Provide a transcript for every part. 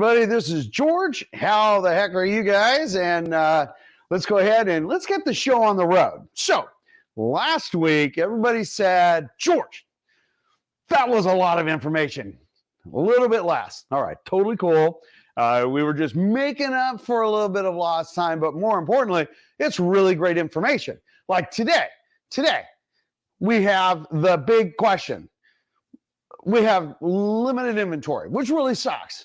everybody. This is George. How the heck are you guys? And let's go ahead and let's get the show on the road. So last week, everybody said, George, that was a lot of information. A little bit less. All right, totally cool. We were just making up for a little bit of lost time, but more importantly, it's really great information. Like today, we have the big question. We have limited inventory, which really sucks.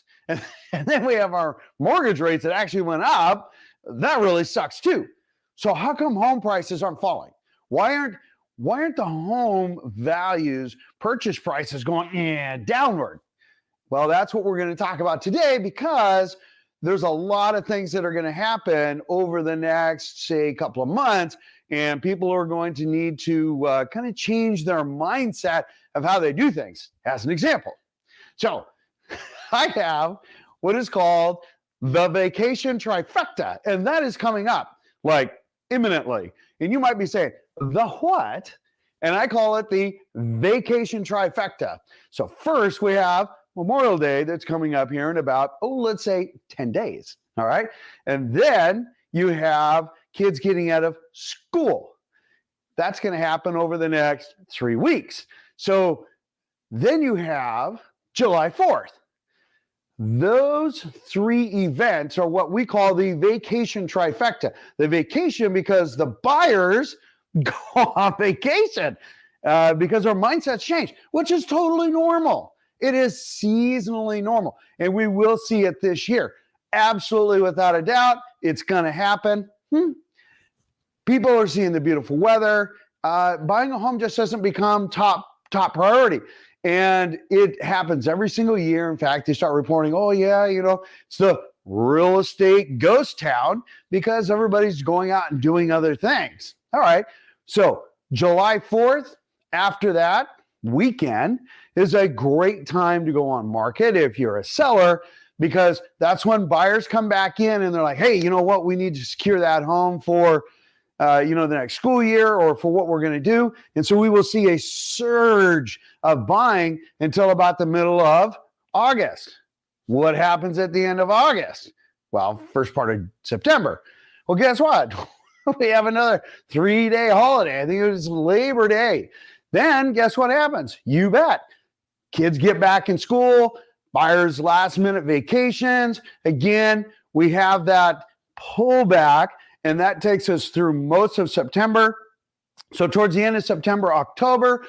And then we have our mortgage rates that actually went up. That really sucks too. So how come home prices aren't falling? Why aren't the home values, purchase prices going downward? Well, that's what we're going to talk about today, because there's a lot of things that are going to happen over the next, say, couple of months, and people are going to need to kind of change their mindset of how they do things, as an example. So I have what is called the vacation trifecta, and that is coming up like imminently. And you might be saying, the what? And I call it the vacation trifecta. So first we have Memorial Day that's coming up here in about, let's say 10 days. All right. And then you have kids getting out of school. That's going to happen over the next 3 weeks. So then you have July 4th. Those three events are what we call the vacation trifecta. The vacation because the buyers go on vacation because our mindsets change, which is totally normal. It is seasonally normal, and we will see it this year. Absolutely, without a doubt, it's going to happen. People are seeing the beautiful weather. Buying a home just doesn't become top priority. And it happens every single year. In fact, they start reporting, it's the real estate ghost town because everybody's going out and doing other things. All right. So July 4th, after that weekend, is a great time to go on market if you're a seller, because that's when buyers come back in and they're like, hey, you know what? We need to secure that home for the next school year or for what we're going to do. And so we will see a surge of buying until about the middle of August. What happens at the end of August? Well, first part of September. Well, guess what? We have another 3-day holiday. I think it was Labor Day. Then guess what happens? You bet. Kids get back in school, buyers last minute vacations. Again, we have that pullback. And that takes us through most of September. So towards the end of September, October,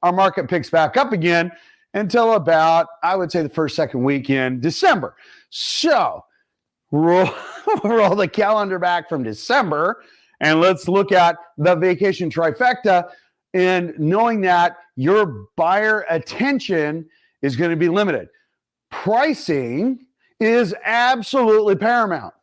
our market picks back up again until about, I would say, the first, second week in December. So roll the calendar back from December, and let's look at the vacation trifecta, and knowing that your buyer attention is going to be limited. Pricing is absolutely paramount.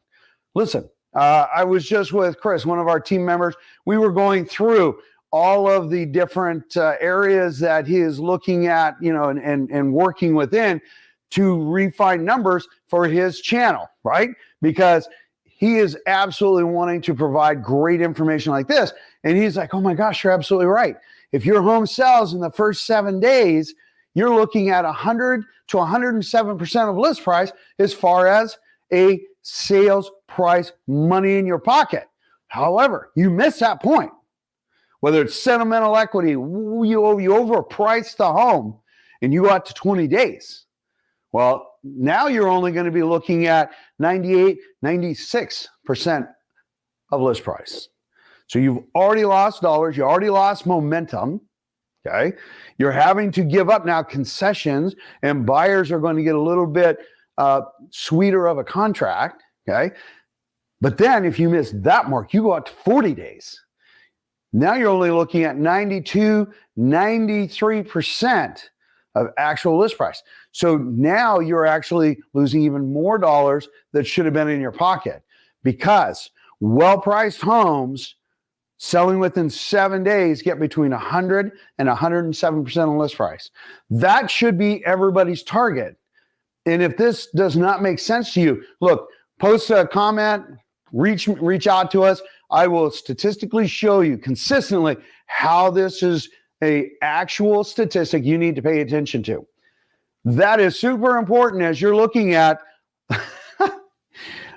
Listen, I was just with Chris, one of our team members. We were going through all of the different areas that he is looking at, and working within to refine numbers for his channel, right? Because he is absolutely wanting to provide great information like this. And he's like, oh my gosh, you're absolutely right. If your home sells in the first 7 days, you're looking at 100 to 107% of list price as far as a sales price, money in your pocket. However, you miss that point. Whether it's sentimental equity, you overpriced the home and you got to 20 days. Well, now you're only going to be looking at 98, 96% of list price. So you've already lost dollars. You already lost momentum. Okay. You're having to give up now concessions, and buyers are going to get a little bit sweeter of a contract. Okay. But then if you miss that mark, you go out to 40 days. Now you're only looking at 92, 93% of actual list price. So now you're actually losing even more dollars that should have been in your pocket, because well-priced homes selling within 7 days get between 100 and 107% on list price. That should be everybody's target. And if this does not make sense to you, look, post a comment, reach out to us. I will statistically show you consistently how this is a actual statistic you need to pay attention to. That is super important as you're looking at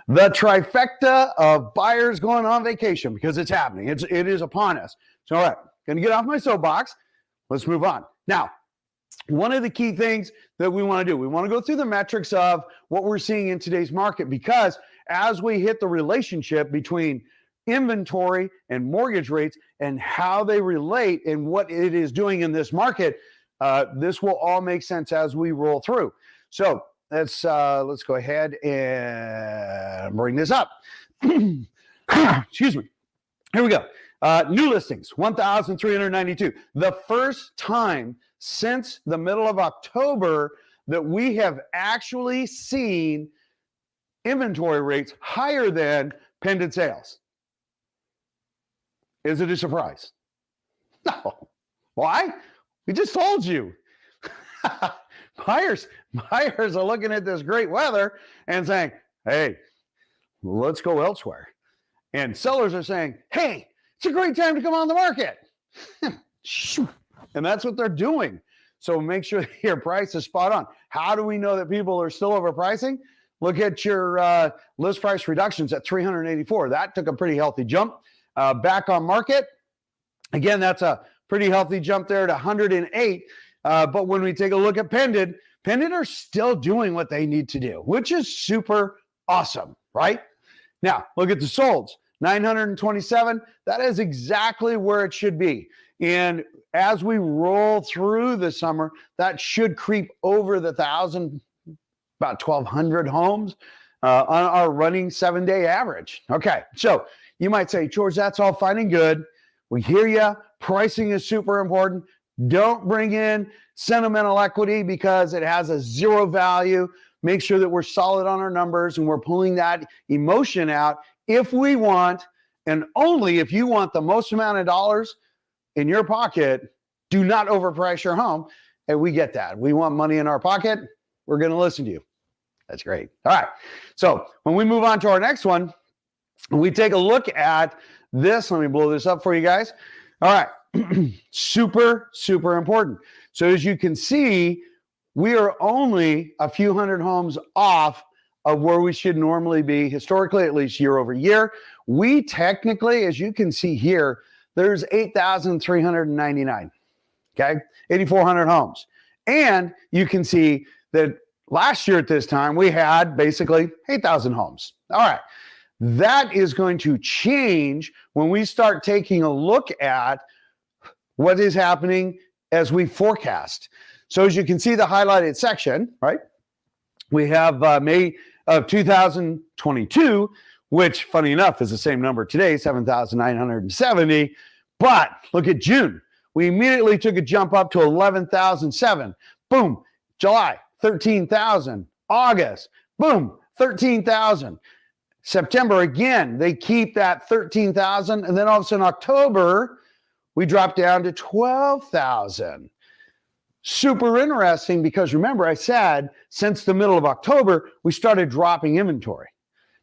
The trifecta of buyers going on vacation, because it's happening. It is upon us. So, all right, going to get off my soapbox. Let's move on. Now, one of the key things that we want to do, we want to go through the metrics of what we're seeing in today's market, because as we hit the relationship between inventory and mortgage rates and how they relate and what it is doing in this market, this will all make sense as we roll through. So let's go ahead and bring this up. Excuse me. Here we go. New listings, 1,392. The first time since the middle of October that we have actually seen inventory rates higher than pending sales. Is it a surprise? No. Why? We just told you. Buyers are looking at this great weather and saying, hey, let's go elsewhere. And sellers are saying, hey, it's a great time to come on the market. And that's what they're doing. So make sure your price is spot on. How do we know that people are still overpricing? Look at your list price reductions at 384. That took a pretty healthy jump. Back on market, again, that's a pretty healthy jump there at 108. But when we take a look at pending are still doing what they need to do, which is super awesome, right? Now, look at the solds, 927. That is exactly where it should be. And as we roll through the summer, that should creep over the 1,000, about 1,200 homes on our running 7-day average. Okay, so you might say, George, that's all fine and good. We hear you. Pricing is super important. Don't bring in sentimental equity because it has a zero value. Make sure that we're solid on our numbers and we're pulling that emotion out if we want, and only if you want the most amount of dollars in your pocket. Do not overprice your home. And we get that. We want money in our pocket. We're going to listen to you. That's great. All right. So when we move on to our next one, we take a look at this. Let me blow this up for you guys. All right. Super, super important. So as you can see, we are only a few hundred homes off of where we should normally be, historically, at least year over year. We technically, as you can see here, there's 8,399, okay? 8,400 homes. And you can see that last year at this time, we had basically 8,000 homes. All right. That is going to change when we start taking a look at what is happening as we forecast. So as you can see the highlighted section, right? We have May of 2022, which funny enough is the same number today, 7,970. But look at June. We immediately took a jump up to 11,007. Boom. July, 13,000. August, boom, 13,000. September, again, they keep that 13,000. And then all of a sudden, October, we dropped down to 12,000. Super interesting because remember I said since the middle of October, we started dropping inventory.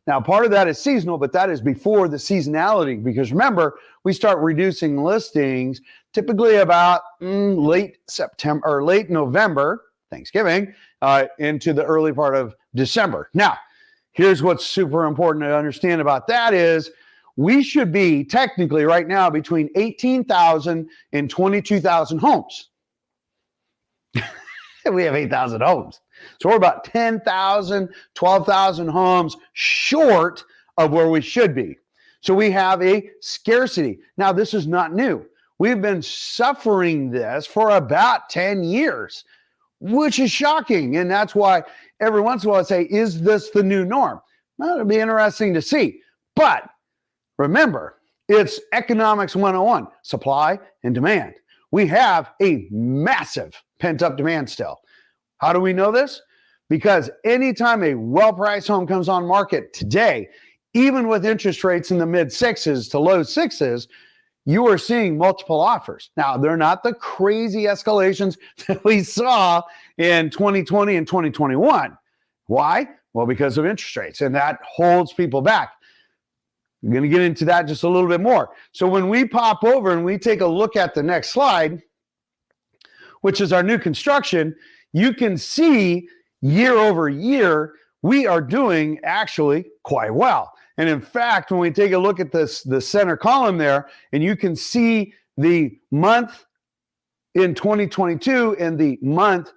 Now, part of that is seasonal, but that is before the seasonality because remember, we start reducing listings typically about late September or late November, Thanksgiving, into the early part of December. Now, here's what's super important to understand about that is we should be technically right now between 18,000 and 22,000 homes. We have 8,000 homes. So we're about 10,000, 12,000 homes short of where we should be. So we have a scarcity. Now, this is not new. We've been suffering this for about 10 years, which is shocking. And that's why every once in a while I say, is this the new norm? Well, it'll be interesting to see. But remember, it's economics 101, supply and demand. We have a massive pent-up demand still. How do we know this? Because anytime a well-priced home comes on market today, even with interest rates in the mid-6s to low 6s, you are seeing multiple offers. Now, they're not the crazy escalations that we saw in 2020 and 2021. Why? Well, because of interest rates, and that holds people back. I'm going to get into that just a little bit more. So when we pop over and we take a look at the next slide, which is our new construction, you can see year over year, we are doing actually quite well. And in fact, when we take a look at this, the center column there, and you can see the month in 2022 and the month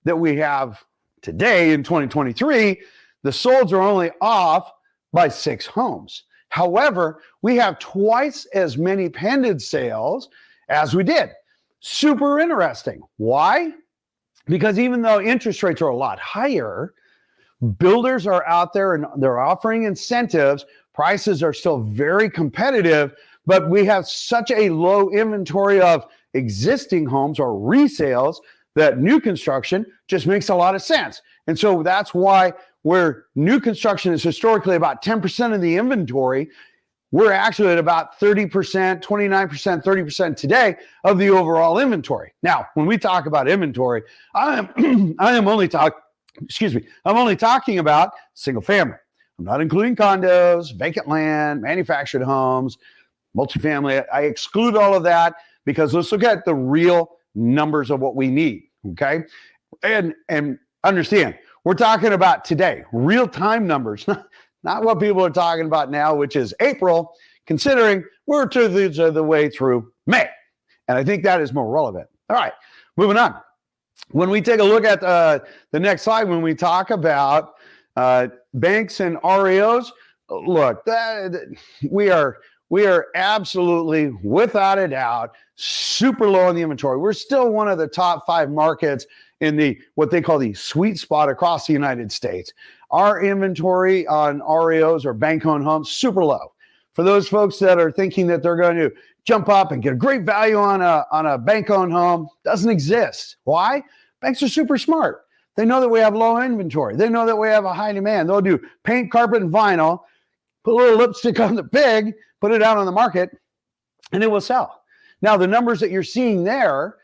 that we have today in 2023, the solds are only off by 6 homes. However, we have twice as many pending sales as we did. Super interesting. Why? Because even though interest rates are a lot higher, builders are out there and they're offering incentives. Prices are still very competitive, but we have such a low inventory of existing homes or resales that new construction just makes a lot of sense. And so that's why where new construction is historically about 10% of the inventory, we're actually at about 30%, 29%, 30% today of the overall inventory. Now, when we talk about inventory, I'm only talking about single family. I'm not including condos, vacant land, manufactured homes, multifamily. I exclude all of that because let's look at the real numbers of what we need, okay? And understand, we're talking about today, real-time numbers, not what people are talking about now, which is April, considering we're 2/3 of the way through May. And I think that is more relevant. All right, moving on. When we take a look at the next slide, when we talk about banks and REOs, look, we are absolutely, without a doubt, super low on the inventory. We're still one of the top 5 markets in the what they call the sweet spot across the United States. Our inventory on REOs or bank-owned homes, super low. For those folks that are thinking that they're going to jump up and get a great value on a bank-owned home, doesn't exist. Why? Banks are super smart. They know that we have low inventory. They know that we have a high demand. They'll do paint, carpet, and vinyl, put a little lipstick on the pig, put it out on the market, and it will sell. Now, the numbers that you're seeing there,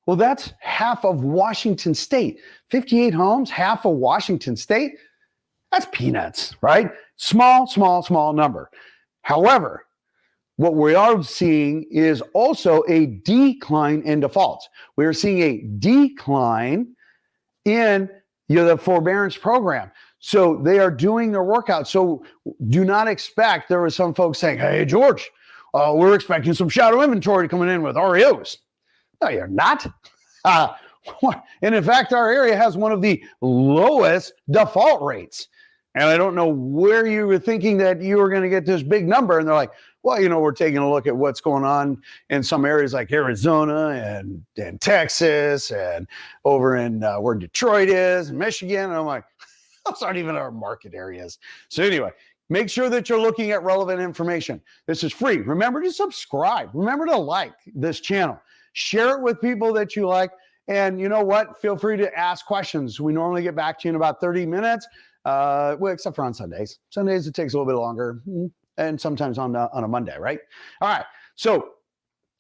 well, that's half of Washington State. 58 homes, half of Washington State. That's peanuts, right? Small number. However, what we are seeing is also a decline in defaults. We are seeing a decline in the forbearance program. So they are doing their workout. So do not expect, there were some folks saying, hey, George, we're expecting some shadow inventory coming in with REOs. No, you're not. And in fact, our area has one of the lowest default rates. And I don't know where you were thinking that you were going to get this big number. And they're like, well, we're taking a look at what's going on in some areas like Arizona and Texas and over in where Detroit is and Michigan. And I'm like, those aren't even our market areas. So anyway, make sure that you're looking at relevant information. This is free. Remember to subscribe. Remember to like this channel. Share it with people that you like. And you know what? Feel free to ask questions. We normally get back to you in about 30 minutes. Well, except for on Sundays. Sundays, it takes a little bit longer. And sometimes on a Monday, right? All right. So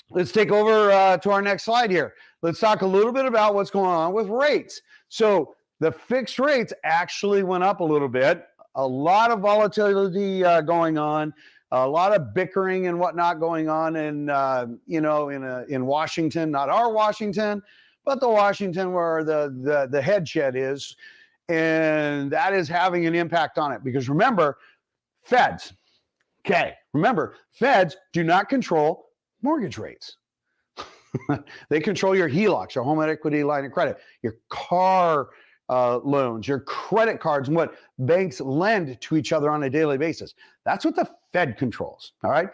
let's take over to our next slide here. Let's talk a little bit about what's going on with rates. So the fixed rates actually went up a little bit. A lot of volatility going on. A lot of bickering and whatnot going on in Washington, not our Washington, but the Washington where the head shed is. And that is having an impact on it because remember, feds do not control mortgage rates. They control your HELOCs, your home equity line of credit, your car loans, your credit cards, and what banks lend to each other on a daily basis. That's what the Fed controls, all right?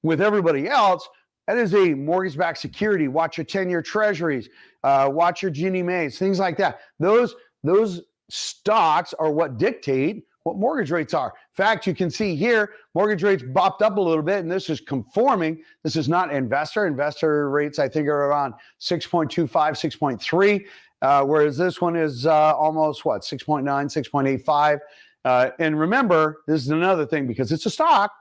With everybody else, that is a mortgage-backed security. Watch your 10-year treasuries, watch your Ginnie Maes, things like that. Those stocks are what dictate what mortgage rates are. In fact, you can see here, mortgage rates bopped up a little bit, and this is conforming. This is not investor. Investor rates, I think, are around 6.25, 6.3, whereas this one is almost, 6.9, 6.85. And remember, this is another thing, because it's a stock,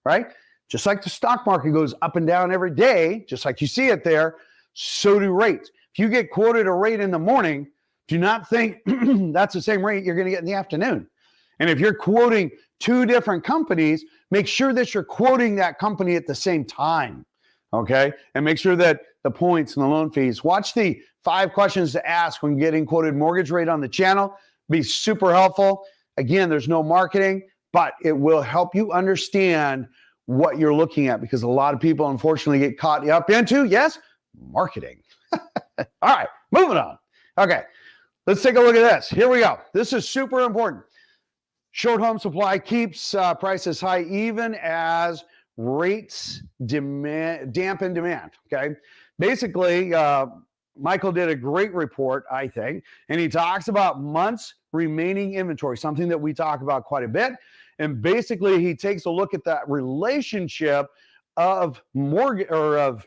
right? Just like the stock market goes up and down every day, just like you see it there, so do rates. If you get quoted a rate in the morning, do not think that's the same rate you're going to get in the afternoon. And if you're quoting 2 different companies, make sure that you're quoting that company at the same time, okay? And make sure that the points and the loan fees. Watch the 5 questions to ask when getting quoted mortgage rate on the channel. Be super helpful. Again, there's no marketing, but it will help you understand what you're looking at, because a lot of people unfortunately get caught up into, yes, marketing. All right, moving on. Okay, let's take a look at this. Here we go. This is super important. Short home supply keeps prices high even as rates dampen demand. Okay, basically, Michael did a great report, I think, and he talks about months remaining inventory, something that we talk about quite a bit. And basically, he takes a look at that relationship of mortgage or of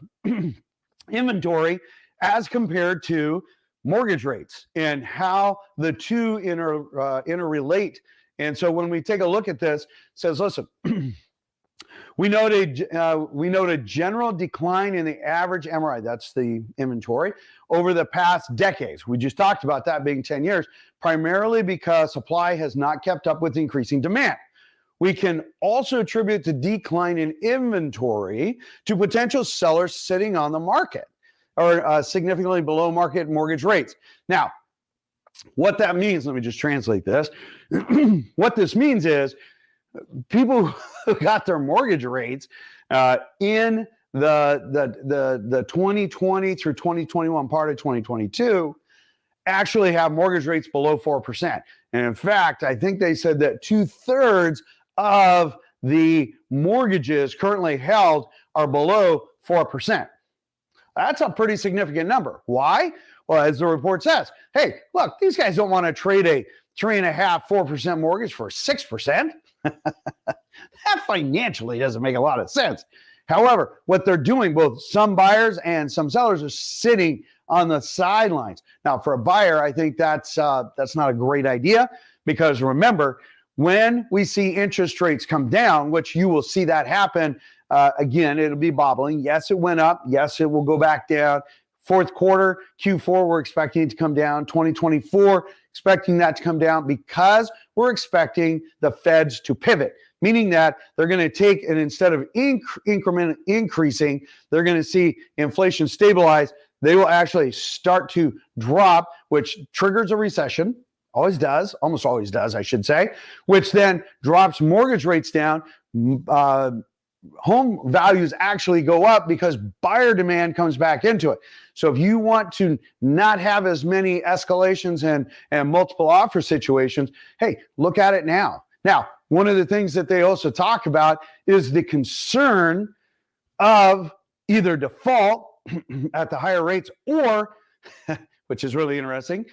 inventory as compared to mortgage rates and how the two interrelate. And so when we take a look at this, it says, listen, we note a general decline in the average MRI, that's the inventory, over the past decades. We just talked about that being 10 years, primarily because supply has not kept up with increasing demand. We can also attribute the decline in inventory to potential sellers sitting on the market or significantly below market mortgage rates. Now, what that means, let me just translate this. What this means is people who got their mortgage rates in the 2020 through 2021 part of 2022 actually have mortgage rates below 4%. And in fact, I think they said that 2/3 of the mortgages currently held are below 4%. That's a pretty significant number. Why? Well, as the report says, hey, look, these guys don't want to trade a 3.5%, 4% mortgage for 6%. That financially doesn't make a lot of sense. However, what they're doing, both some buyers and some sellers are sitting on the sidelines. Now, for a buyer, I think that's not a great idea, because remember, when we see interest rates come down, which you will see that happen, again, it'll be bobbling. Yes, it went up. Yes, it will go back down. Fourth quarter, Q4, we're expecting it to come down. 2024, expecting that to come down, because we're expecting the Feds to pivot, meaning that they're going to take, and instead of increment increasing, they're going to see inflation stabilize. They will actually start to drop, which triggers a recession. Always does, almost always does, I should say, which then drops mortgage rates down. Home values actually go up because buyer demand comes back into it. So if you want to not have as many escalations and multiple offer situations, hey, look at it now. Now, one of the things that they also talk about is the concern of either default at the higher rates or, which is really interesting,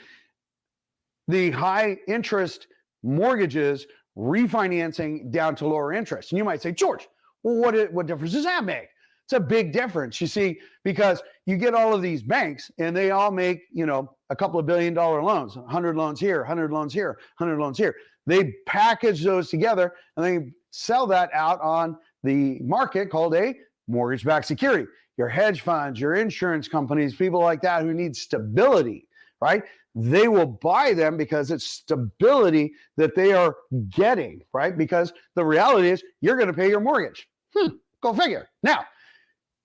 the high interest mortgages refinancing down to lower interest. And you might say, George, well, what difference does that make? It's a big difference, you see, because you get all of these banks and they all make, a couple of $1 billion loans, 100 loans here, 100 loans here, 100 loans here. They package those together and they sell that out on the market called a mortgage-backed security. Your hedge funds, your insurance companies, people like that who need stability, right? They will buy them because it's stability that they are getting, right? Because the reality is you're going to pay your mortgage. Go figure. Now,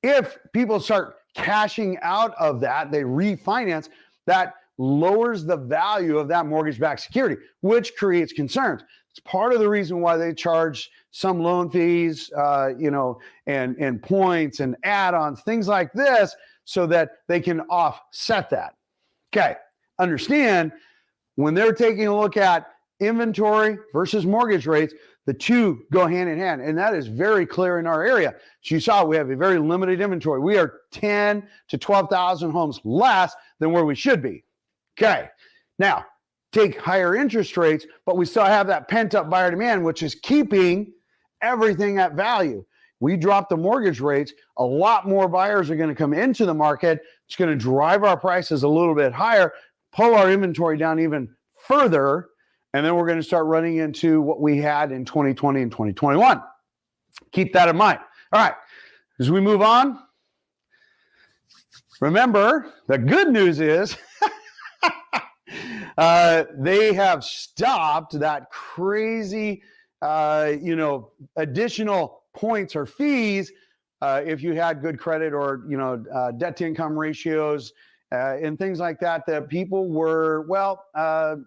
if people start cashing out of that, they refinance, that lowers the value of that mortgage-backed security, which creates concerns. It's part of the reason why they charge some loan fees, and points and add-ons, things like this, so that they can offset that. Okay. Understand, when they're taking a look at inventory versus mortgage rates, the two go hand in hand. And that is very clear in our area. So you saw we have a very limited inventory. We are 10 to 12,000 homes less than where we should be. Okay. Now, take higher interest rates, but we still have that pent-up buyer demand, which is keeping everything at value. We drop the mortgage rates, a lot more buyers are going to come into the market. It's going to drive our prices a little bit higher, pull our inventory down even further, and then we're going to start running into what we had in 2020 and 2021. Keep that in mind. All right, as we move on, remember, the good news is they have stopped that crazy, additional points or fees if you had good credit or, debt to income ratios and things like that, that people were, well,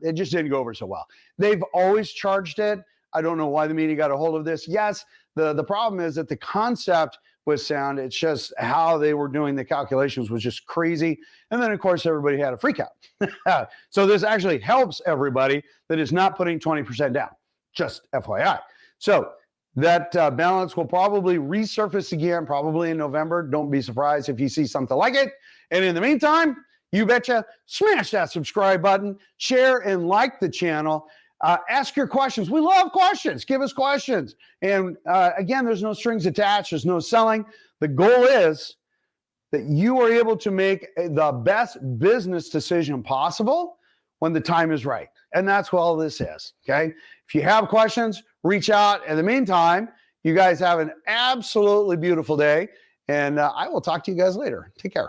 it just didn't go over so well. They've always charged it. I don't know why the media got a hold of this. Yes, the problem is that the concept was sound. It's just how they were doing the calculations was just crazy. And then, of course, everybody had a freak out. So this actually helps everybody that is not putting 20% down, just FYI. So that balance will probably resurface again, probably in November. Don't be surprised if you see something like it. And in the meantime, you betcha, smash that subscribe button, share and like the channel. Ask your questions. We love questions. Give us questions. And again, there's no strings attached. There's no selling. The goal is that you are able to make the best business decision possible when the time is right. And that's what all this is, okay? If you have questions, reach out. In the meantime, you guys have an absolutely beautiful day. And I will talk to you guys later. Take care.